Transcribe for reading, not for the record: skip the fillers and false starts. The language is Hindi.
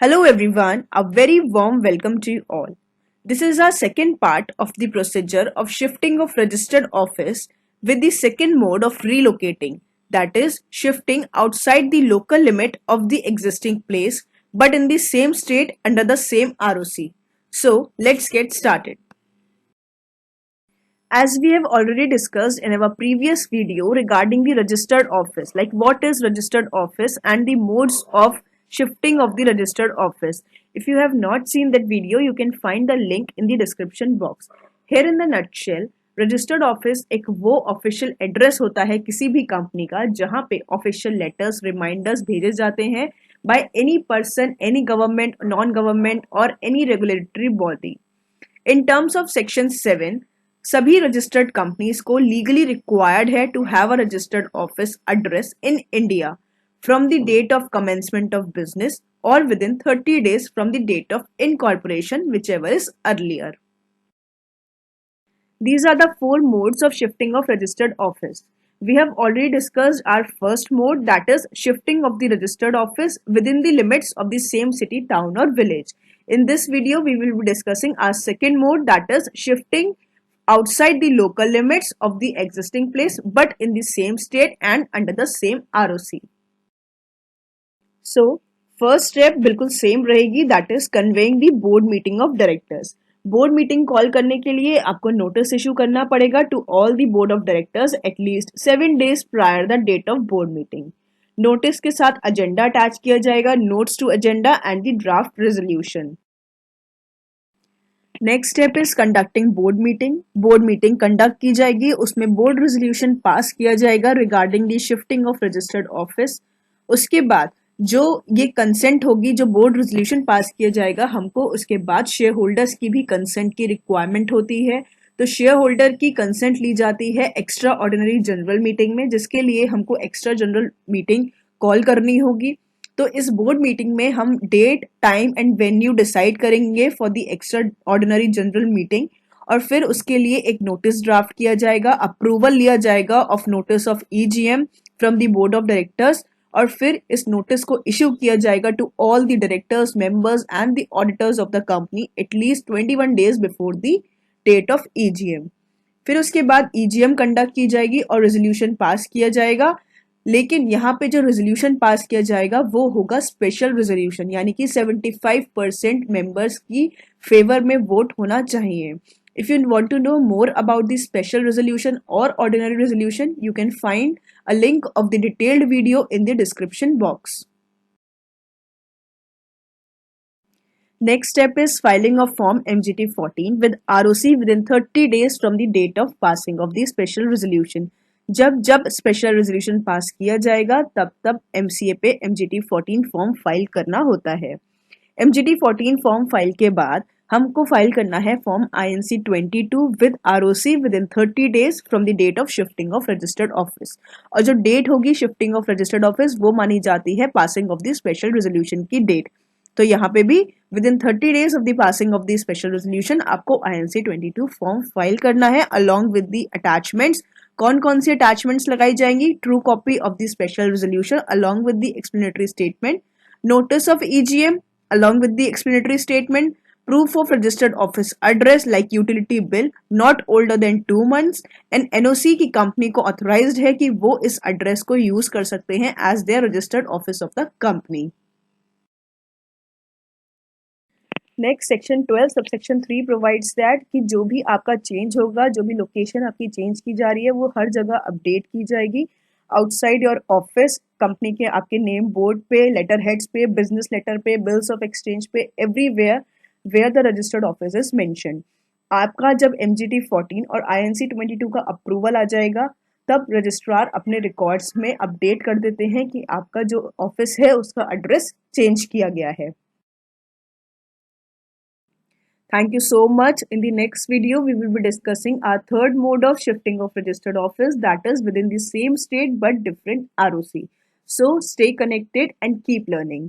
Hello everyone, a very warm welcome to you all. This is our second part of the procedure of shifting of registered office with the second mode of relocating, that is shifting outside the local limit of the existing place but in the same state under the same ROC. So let's get started. As we have already discussed in our previous video regarding the registered office, like what is registered office and the modes of shifting of the registered office. If you have not seen that video, you can find the link in the description box. Here in the nutshell, registered office एक वो ऑफिशियल एड्रेस होता है किसी भी कंपनी का जहां पे ऑफिशियल लेटर्स रिमाइंडर्स भेजे जाते हैं by any person, any government, non government और any regulatory body. In terms of section 7, सभी रजिस्टर्ड कंपनीज को लीगली रिक्वायर्ड है to have a registered office address in India from the date of commencement of business or within 30 days from the date of incorporation, whichever is earlier. These are the four modes of shifting of registered office. We have already discussed our first mode, that is shifting of the registered office within the limits of the same city, town or village. In this video, we will be discussing our second mode, that is shifting outside the local limits of the existing place but in the same state and under the same ROC. So, first step बिल्कुल सेम रहेगी, that is convening the board meeting of directors. Board meeting call करने के लिए आपको नोटिस इशू करना पड़ेगा to all the board of directors at least 7 days prior the date of board meeting. Notice के साथ एजेंडा अटैच किया जाएगा, notes to agenda and the draft resolution. Next step is conducting board meeting. Board meeting conduct की जाएगी, उसमें बोर्ड रेजोल्यूशन पास किया जाएगा regarding the shifting of registered office. उसके बाद जो ये कंसेंट होगी, जो बोर्ड रेजोल्यूशन पास किया जाएगा हमको, उसके बाद शेयर होल्डर्स की भी कंसेंट की रिक्वायरमेंट होती है. तो शेयर होल्डर की कंसेंट ली जाती है एक्स्ट्रा ऑर्डिनरी जनरल मीटिंग में, जिसके लिए हमको एक्स्ट्रा जनरल मीटिंग कॉल करनी होगी. तो इस बोर्ड मीटिंग में हम date, time and venue decide करेंगे for the extraordinary general meeting और फिर उसके लिए एक नोटिस ड्राफ्ट किया जाएगा, अप्रूवल लिया जाएगा of notice of EGM from the board of directors और फिर इस नोटिस को इश्यू किया जाएगा to all the directors, members and the auditors of the company at least 21 days before the date of EGM. फिर उसके बाद EGM कंडक्ट की जाएगी और रेजोल्यूशन पास किया जाएगा. लेकिन यहाँ पे जो रेजोल्यूशन पास किया जाएगा वो होगा स्पेशल रेजोल्यूशन, यानी कि 75% मेंबर्स की फेवर में वोट होना चाहिए. If you want to know more about the special resolution or ordinary resolution, you can find a link of the detailed video in the description box. Next step is filing of form MGT14 with ROC within 30 days from the date of passing of the special resolution. जब स्पेशल रेजोल्यूशन पास किया जाएगा तब MCA पे MGT14 फॉर्म फाइल करना होता है. MGT14 फॉर्म फाइल के बाद हमको फाइल करना है form INC22 with ROC within 30 days from the date of shifting of registered office. और जो डेट होगी शिफ्टिंग ऑफ रजिस्टर्ड ऑफिस वो मानी जाती है passing of the special resolution की डेट. तो यहाँ पे भी with in 30 days of the passing of the special resolution आपको INC22 फॉर्म फाइल करना है अलॉन्ग विद द अटैचमेंट्स. कौन कौन सी अटैचमेंट्स लगाई जाएंगी? True copy of the special resolution along with the explanatory statement, notice of EGM along with the explanatory statement, proof of registered office address like utility bill not older than 2 months and NOC की कंपनी को authorized है कि वो इस एड्रेस को यूज कर सकते हैं as their registered office of the company. Next section 12 subsection 3 provides that कि जो भी आपका चेंज होगा, जो भी लोकेशन आपकी चेंज की जा रही है वो हर जगह अपडेट की जाएगी आउटसाइड योर ऑफिस, कंपनी के आपके नेम बोर्ड पे, लेटर हेड्स पे, बिजनेस लेटर पे, बिल्स ऑफ एक्सचेंज पे, everywhere where the registered office is mention. आपका जब MGT14 और INC22 का अप्रूवल आ जाएगा तब रजिस्ट्रार अपने रिकॉर्ड्स में अपडेट कर देते हैं कि आपका जो ऑफिस है उसका एड्रेस चेंज किया गया है. Thank you so much. In the next video, we will be discussing our third mode of shifting of registered office, that is within the same state but different ROC. So stay connected and keep learning.